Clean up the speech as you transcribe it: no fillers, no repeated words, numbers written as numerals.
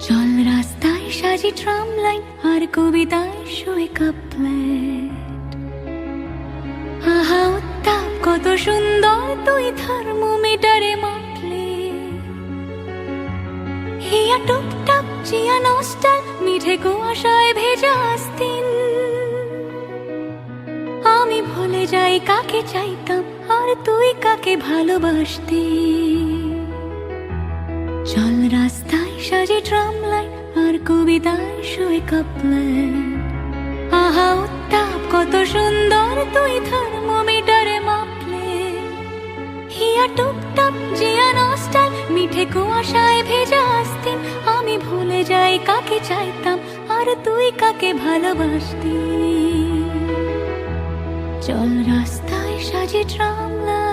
চল রাস্তায় সাজি ট্রাম লাইন আর কবিতায় শুয়ে কাপলেট। আহা উত্তাপ কত সুন্দর তুই থার্মোমিটারে মাপলে। হিয়া টুপটাপ চিয়া নস্টাল মিঠে কুয়াশায় ভেজা আস্তিন। আমি ভুলে যাই কাকে চাইতাম আর তুই কাকে ভালোবাসতি। চল রাস্তায় সাজে ট্রাম লাইন আর কবিতায় শুয়ে কাপলেট। আহা উত্তাপ কত সুন্দর তুই থার্মোমিটারে মাপলে। হিয়া টুপটাপ জিয়া নস্টাল মিঠে কুয়াশায় ভেজা আস্তিন। আমি ভুলে যাই কাকে চাইতাম আর তুই কাকে ভালোবাসতি। চল রাস্তায় সাজে ট্রাম লাইন।